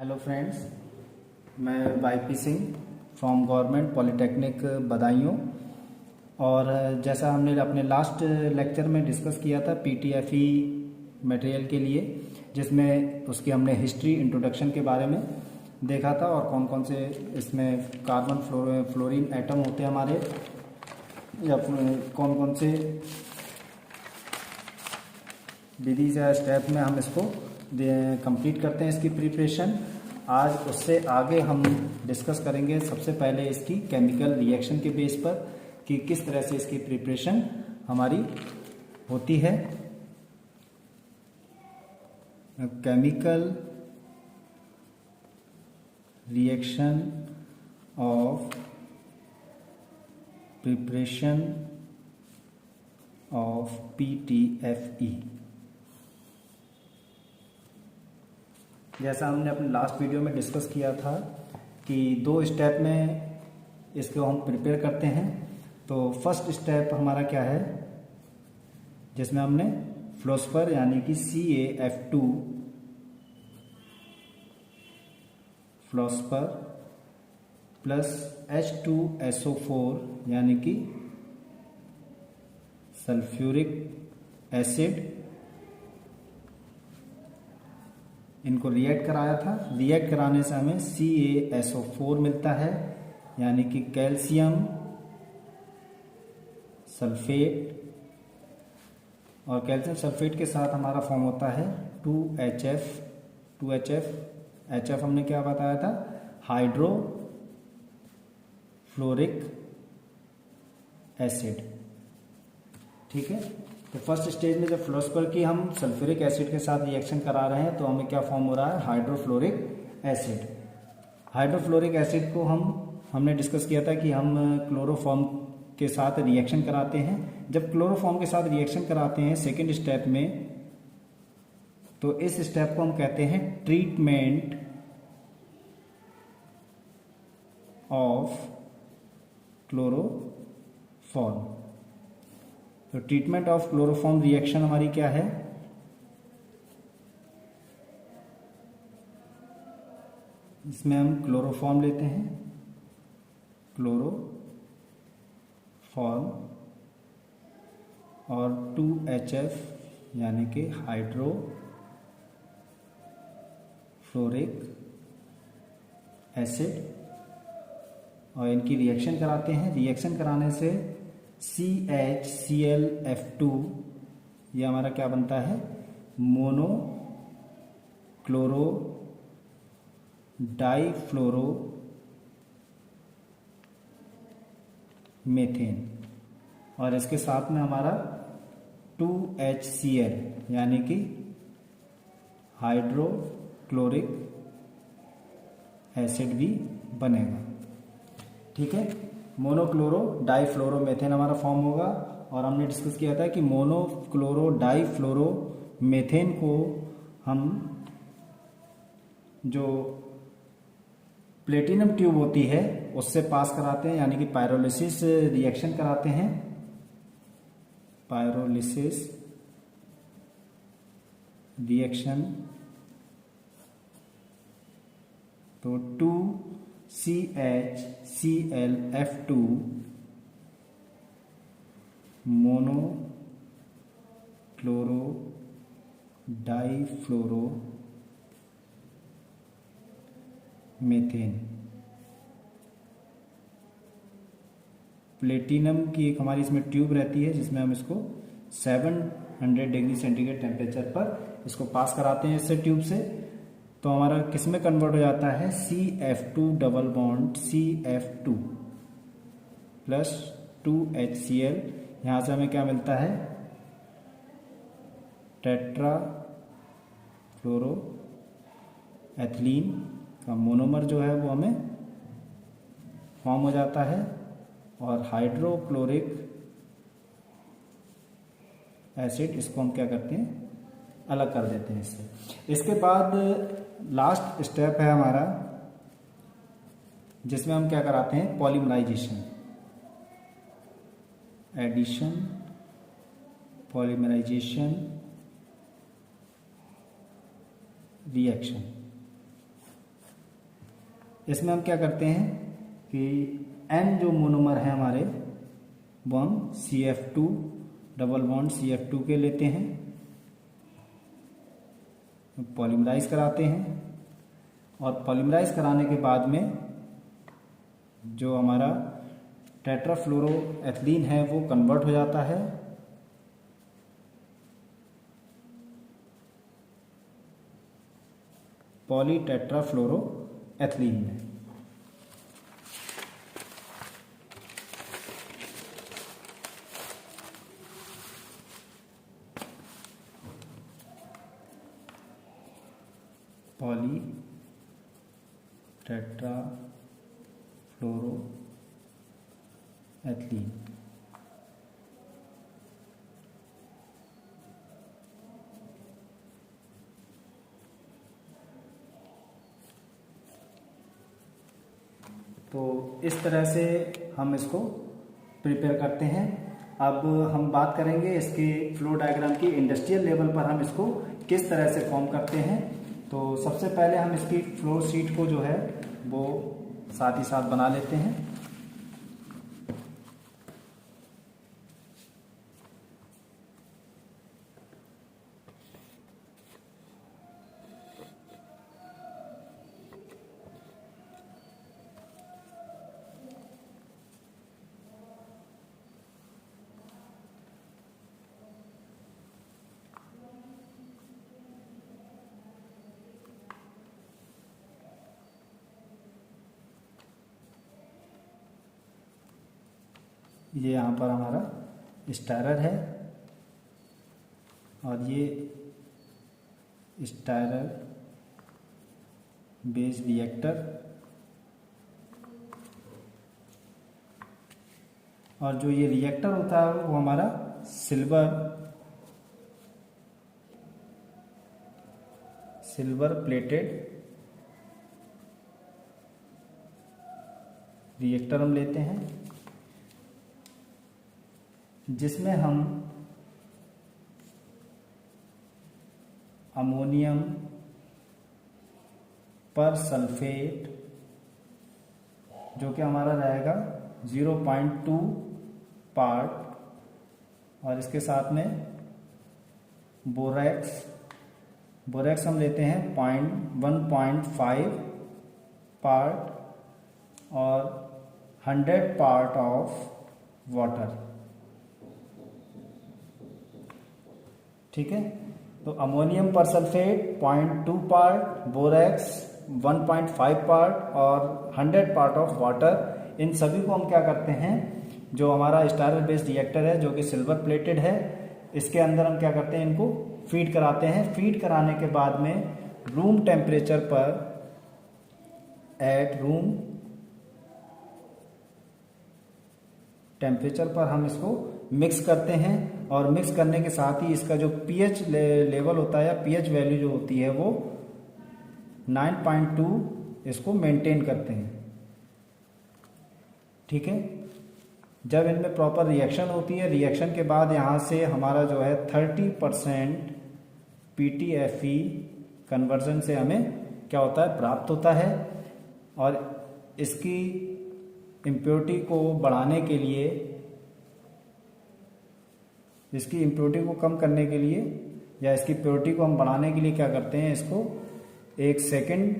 Hello friends, मैं YP Singh from government polytechnic Budaun. और जैसा हमने अपने लास्ट लेक्चर में डिस्कस किया था पीटीएफई मटेरियल के लिए, जिसमें उसकी हमने हिस्ट्री इंट्रोडक्शन के बारे में देखा था और कौन कौन से इसमें कार्बन फ्लोरीन एटम होते हैं हमारे, या कौन कौन से विधि से स्टेप में हम इसको कंप्लीट करते हैं इसकी प्रिपरेशन। आज उससे आगे हम डिस्कस करेंगे सबसे पहले इसकी केमिकल रिएक्शन के बेस पर कि किस तरह से इसकी प्रिपरेशन हमारी होती है। Chemical reaction of preparation of PTFE. जैसा हमने अपने लास्ट वीडियो में डिस्कस किया था कि 2 स्टेप में इसको हम प्रिपेयर करते हैं। तो फर्स्ट स्टेप हमारा क्या है, जिसमें हमने फ्लोस्फर यानी कि CaF2 फ्लोस्फर प्लस H2SO4 यानी कि सल्फ्यूरिक एसिड, इनको रिएक्ट कराया था। रिएक्ट कराने से हमें CaSO4 मिलता है यानी कि कैल्शियम सल्फेट, और कैल्शियम सल्फेट के साथ हमारा फॉर्म होता है 2HF। HF हमने क्या बताया था, हाइड्रोफ्लोरिक एसिड। ठीक है, तो फर्स्ट स्टेज में जब फ्लोस्फर की हम सल्फ्यूरिक एसिड के साथ रिएक्शन करा रहे हैं तो हमें क्या फॉर्म हो रहा है, हाइड्रोफ्लोरिक एसिड। हाइड्रोफ्लोरिक एसिड को हमने डिस्कस किया था कि हम क्लोरोफॉर्म के साथ रिएक्शन कराते हैं। जब क्लोरोफॉर्म के साथ रिएक्शन कराते हैं सेकेंड स्टेप में, तो इस स्टेप को हम कहते हैं ट्रीटमेंट ऑफ क्लोरोफॉर्म। तो ट्रीटमेंट ऑफ क्लोरोफॉर्म रिएक्शन हमारी क्या है, इसमें हम क्लोरोफॉर्म लेते हैं, क्लोरोफॉर्म और 2HF यानी कि हाइड्रोफ्लोरिक एसिड, और इनकी रिएक्शन कराते हैं। रिएक्शन कराने से CHClF2 ये हमारा क्या बनता है, मोनो क्लोरो डाइफ्लोरो मेथेन, और इसके साथ में हमारा 2HCl यानी कि हाइड्रोक्लोरिक एसिड भी बनेगा। ठीक है, मोनोक्लोरो डाइफ्लोरो मेथेन हमारा फॉर्म होगा। और हमने डिस्कस किया था कि मोनोक्लोरो डाइफ्लोरो मेथेन को हम जो प्लेटिनम ट्यूब होती है उससे पास कराते हैं, यानी कि पायरोलिसिस रिएक्शन कराते हैं। पायरोलिसिस रिएक्शन, तो 2CHClF2 मोनोक्लोरो डाइफ्लोरो मेथेन। प्लेटिनम की एक हमारी इसमें ट्यूब रहती है जिसमें हम इसको 700 डिग्री सेंटीग्रेड टेम्परेचर पर इसको पास कराते हैं इससे ट्यूब से। तो हमारा किस में कन्वर्ट हो जाता है, CF2 double bond CF2 plus 2HCl। यहां से हमें क्या मिलता है, टेट्रा फ्लोरो एथिलीन का मोनोमर जो है वो हमें फॉर्म हो जाता है, और हाइड्रोक्लोरिक एसिड इसको हम क्या करते हैं, अलग कर देते हैं इससे। इसके बाद लास्ट स्टेप है हमारा, जिसमें हम क्या कराते हैं, पॉलीमराइजेशन, एडिशन, पॉलीमराइजेशन रिएक्शन। इसमें हम क्या करते हैं कि N जो मोनोमर है हमारे वो हम CF2 डबल बॉन्ड CF2 के लेते हैं, पॉलीमराइज कराते हैं और पॉलीमराइज कराने के बाद में जो हमारा टेट्राफ्लोरोएथिलीन है वो कन्वर्ट हो जाता है पॉलीटेट्राफ्लोरोएथिलीन में। पॉलीटेट्राफ्लोरोएथिलीन। तो इस तरह से हम इसको प्रिपेयर करते हैं। अब हम बात करेंगे इसके फ्लो डायग्राम की, इंडस्ट्रियल लेवल पर हम इसको किस तरह से फॉर्म करते हैं। तो सबसे पहले हम इसकी फ्लो शीट को जो है वो साथ ही साथ बना लेते हैं। ये यहाँ पर हमारा स्टायरर है और ये स्टायरर बेस रिएक्टर, और जो ये रिएक्टर होता है वो हमारा सिल्वर प्लेटेड रिएक्टर हम लेते हैं, जिसमें हम अमोनियम पर सल्फेट जो कि हमारा रहेगा 0.2 पार्ट, और इसके साथ में बोरेक्स हम लेते हैं 1.5 पार्ट और 100 पार्ट ऑफ वाटर। ठीक है, तो अमोनियम पर सल्फेट 0.2 पार्ट, बोरेक्स 1.5 पार्ट और 100 पार्ट ऑफ वाटर, इन सभी को हम क्या करते हैं, जो हमारा स्टायरर बेस्ड रिएक्टर है जो कि सिल्वर प्लेटेड है, इसके अंदर हम क्या करते हैं, इनको फीड कराते हैं। फीड कराने के बाद में रूम टेम्परेचर पर, एट रूम टेम्परेचर पर हम इसको मिक्स करते हैं, और मिक्स करने के साथ ही इसका जो पीएच लेवल होता है या पीएच वैल्यू जो होती है वो 9.2 इसको मेंटेन करते हैं। ठीक है, जब इनमें प्रॉपर रिएक्शन होती है, रिएक्शन के बाद यहाँ से हमारा जो है 30% PTFE कन्वर्जन से हमें क्या होता है, प्राप्त होता है। और इसकी इम्प्योरिटी को बढ़ाने के लिए, इसकी इम्प्योरिटी को कम करने के लिए या इसकी प्योरिटी को हम बढ़ाने के लिए क्या करते हैं, इसको एक सेकंड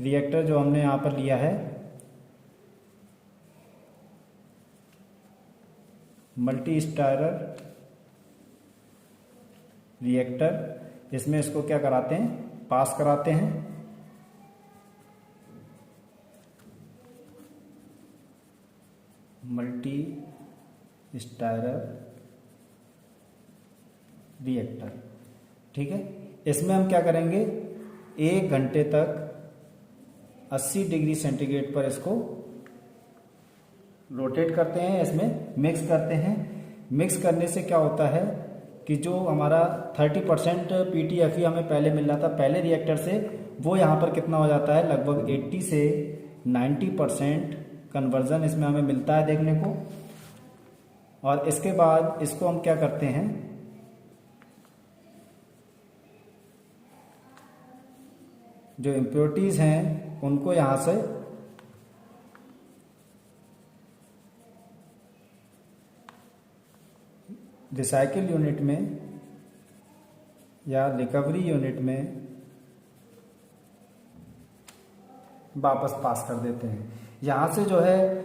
रिएक्टर जो हमने यहाँ पर लिया है, मल्टी स्टायरर रिएक्टर, इसमें इसको क्या कराते हैं, पास कराते हैं। Multi stirrer reactor. ठीक है, इसमें हम क्या करेंगे, 1 घंटे तक 80 डिग्री सेंटीग्रेड पर इसको रोटेट करते हैं, इसमें मिक्स करते हैं। मिक्स करने से क्या होता है कि जो हमारा 30% PTFE हमें पहले मिल रहा था पहले रिएक्टर से, वो यहाँ पर कितना हो जाता है, लगभग 80 से 90% कन्वर्जन इसमें हमें मिलता है देखने को। और इसके बाद इसको हम क्या करते हैं, जो इम्प्योरिटीज हैं उनको यहाँ से रिसाइकिल यूनिट में या रिकवरी यूनिट में वापस पास कर देते हैं। यहाँ से जो है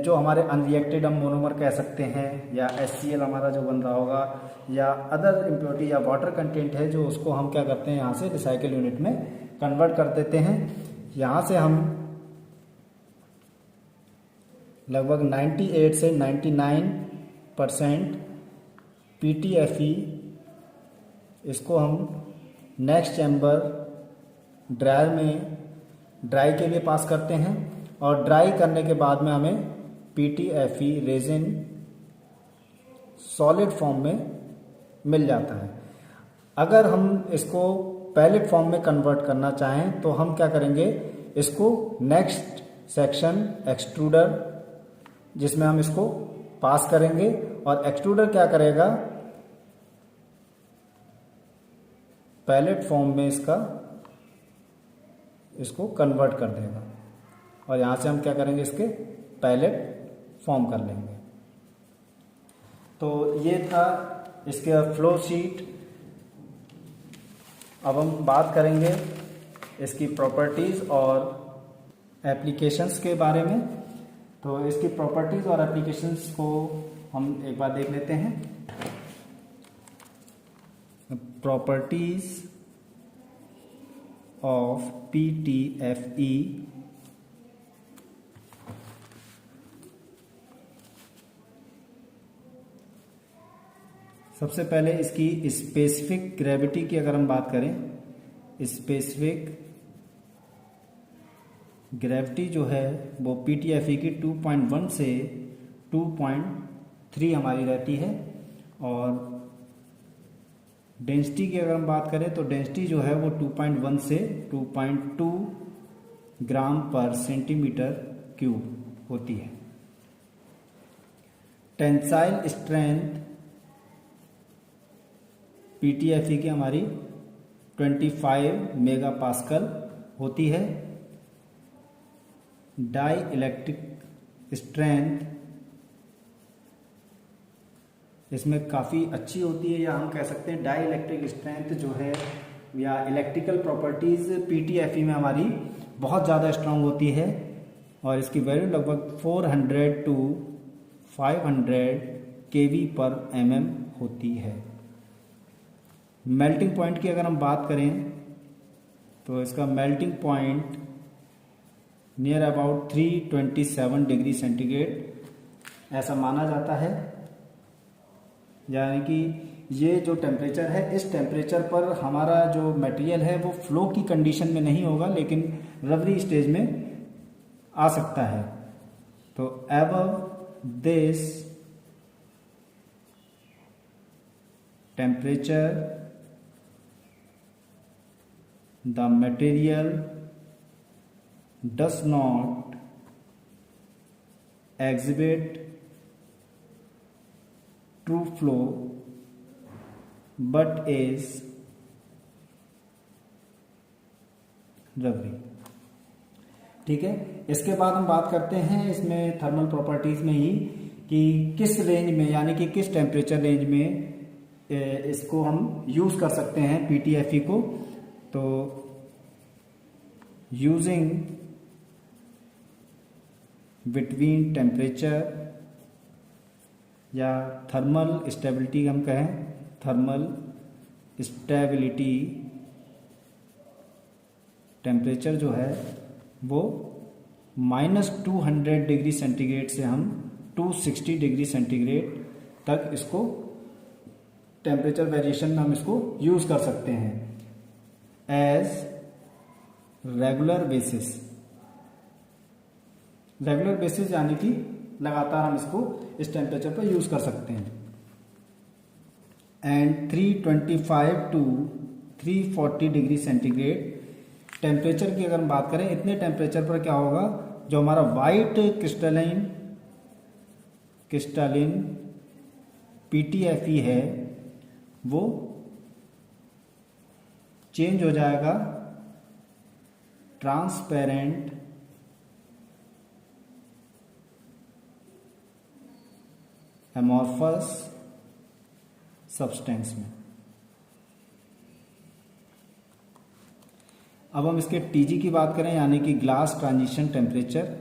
जो हमारे अनरिएक्टेड हम मोनोमर कह सकते हैं, या HCl हमारा जो बन रहा होगा, या अदर इम्प्योरिटी या वाटर कंटेंट है जो, उसको हम क्या करते हैं यहाँ से रिसाइकिल यूनिट में कन्वर्ट कर देते हैं। यहाँ से हम लगभग 98 से 99% PTFE इसको हम नेक्स्ट चैम्बर ड्रायर में ड्राई के लिए पास करते हैं, और ड्राई करने के बाद में हमें PTFE रेजिन सॉलिड फॉर्म में मिल जाता है। अगर हम इसको पैलेट फॉर्म में कन्वर्ट करना चाहें तो हम क्या करेंगे, इसको नेक्स्ट सेक्शन एक्सट्रूडर जिसमें हम इसको पास करेंगे, और एक्सट्रूडर क्या करेगा, पैलेट फॉर्म में इसको कन्वर्ट कर देगा, और यहाँ से हम क्या करेंगे, इसके पैलेट फॉर्म कर लेंगे। तो ये था इसके फ्लो शीट। अब हम बात करेंगे इसकी प्रॉपर्टीज़ और एप्लीकेशंस के बारे में। तो इसकी प्रॉपर्टीज़ और एप्लीकेशंस को हम एक बार देख लेते हैं। प्रॉपर्टीज ऑफ PTFE सबसे पहले इसकी स्पेसिफिक ग्रेविटी की अगर हम बात करें, स्पेसिफिक ग्रेविटी जो है वो PTFE की 2.1 से 2.3 हमारी रहती है, और डेंसिटी की अगर हम बात करें तो डेंसिटी जो है वो 2.1 से 2.2 ग्राम पर सेंटीमीटर क्यूब होती है। टेंसाइल स्ट्रेंथ PTFE की हमारी 25 मेगापास्कल होती है। डाई इलेक्ट्रिक स्ट्रेंथ इसमें काफ़ी अच्छी होती है, या हम कह सकते हैं डाई इलेक्ट्रिक स्ट्रेंथ जो है या इलेक्ट्रिकल प्रॉपर्टीज़ PTFE में हमारी बहुत ज़्यादा स्ट्रांग होती है, और इसकी वैल्यू लगभग 400 to 500 kV/mm होती है। मेल्टिंग पॉइंट की अगर हम बात करें तो इसका melting point near about 327 degree centigrade ऐसा माना जाता है। यानी कि ये जो टेम्परेचर है, इस टेम्परेचर पर हमारा जो मटेरियल है वो फ्लो की कंडीशन में नहीं होगा, लेकिन रबरी स्टेज में आ सकता है। तो above this temperature the material does not exhibit true flow but is rubbery। ठीक है, इसके बाद हम बात करते हैं इसमें थर्मल प्रॉपर्टीज में ही कि किस रेंज में, यानी कि किस टेम्परेचर रेंज में इसको हम यूज कर सकते हैं PTFE को। तो यूजिंग बिटवीन टेम्परेचर या थर्मल स्टेबिलिटी हम कहें, थर्मल स्टेबिलिटी टेम्परेचर जो है वो -200 डिग्री सेंटीग्रेड से हम 260 डिग्री सेंटीग्रेड तक इसको टेम्परेचर वेरिएशन में हम इसको यूज कर सकते हैं as regular basis. Regular basis यानी कि लगातार हम इसको इस टेम्परेचर पर यूज कर सकते हैं। And 325 to 340 degree centigrade temperature की अगर हम बात करें, इतने टेम्परेचर पर क्या होगा, जो हमारा वाइट क्रिस्टलिन PTFE है वो चेंज हो जाएगा ट्रांसपेरेंट एमॉर्फस सब्सटेंस में। अब हम इसके टीजी की बात करें, यानी कि glass transition temperature.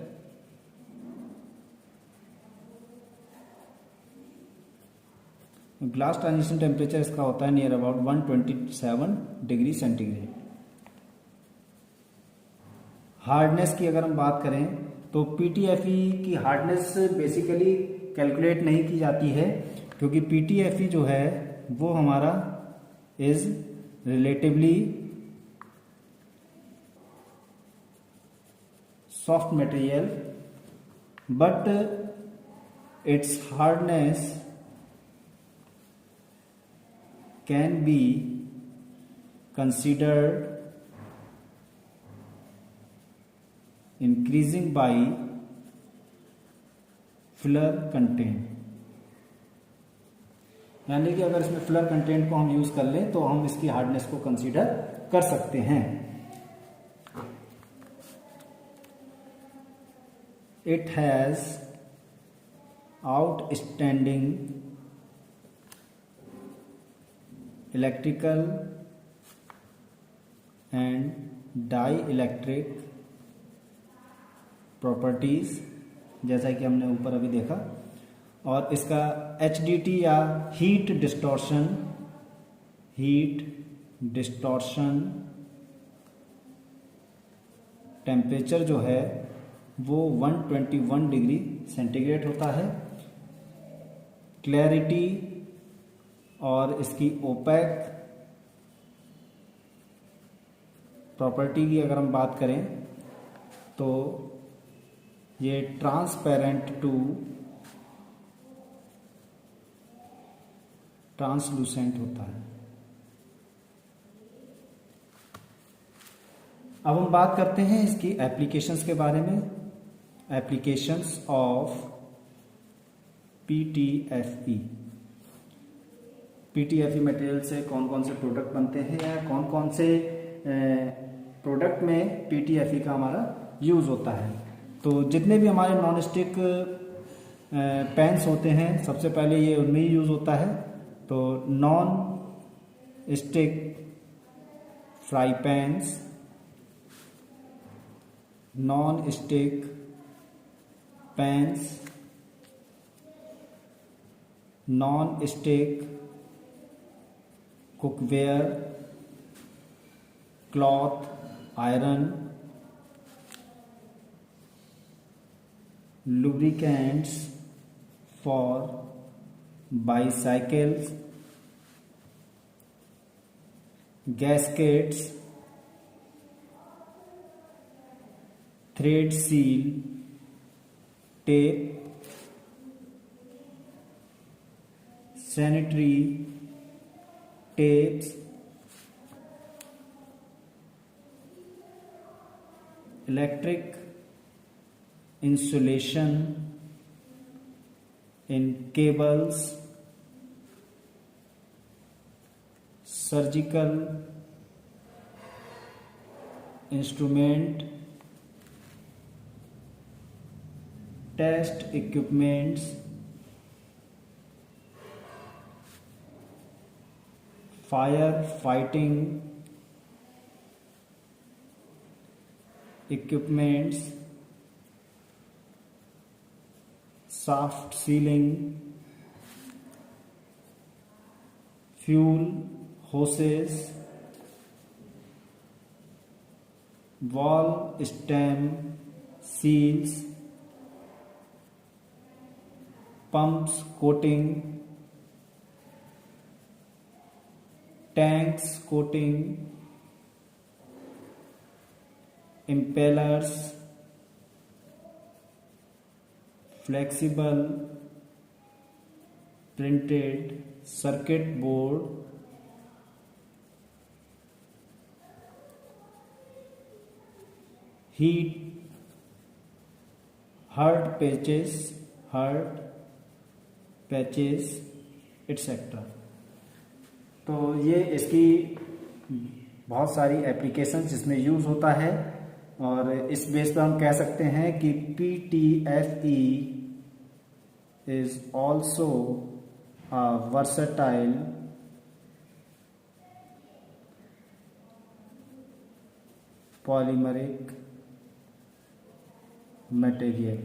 Glass transition temperature इसका होता है near about 127 degree centigrade. Hardness की अगर हम बात करें तो पीटीएफई की हार्डनेस बेसिकली कैलकुलेट नहीं की जाती है, क्योंकि पीटीएफई जो है वो हमारा is relatively soft material, but its hardness can be considered increasing by filler content. यानी कि अगर इसमें फिलर कंटेंट को हम यूज कर लें तो हम इसकी हार्डनेस को कंसीडर कर सकते हैं। It has outstanding electrical and dielectric properties, जैसा कि हमने ऊपर अभी देखा, और इसका HDT या हीट डिस्टॉर्शन टेम्परेचर जो है वो 121 डिग्री सेंटीग्रेड होता है। क्लैरिटी और इसकी ओपेक प्रॉपर्टी की अगर हम बात करें तो ये ट्रांसपेरेंट टू ट्रांसलूसेंट होता है। अब हम बात करते हैं इसकी एप्लीकेशंस के बारे में। Applications of PTFE. PTFE material से कौन कौन से प्रोडक्ट बनते हैं या कौन कौन से प्रोडक्ट में पीटीएफई का हमारा यूज होता है। तो जितने भी हमारे नॉन स्टिक पैन्स होते हैं, सबसे पहले ये उनमें ही यूज होता है। तो non stick fry pans, non stick pans, non stick cookware, cloth iron, lubricants for bicycles, gaskets, thread seal, tape, sanitary tapes, electric insulation in cables, surgical instrument, test equipments, fire fighting equipments, shaft sealing, fuel hoses, valve stem seals, pumps coating, tanks coating, impellers, flexible printed circuit board, heat hard patches etc. तो ये इसकी बहुत सारी application जिसमें use होता है। और इस बेस पर हम कह सकते हैं कि PTFE is also a versatile polymeric material।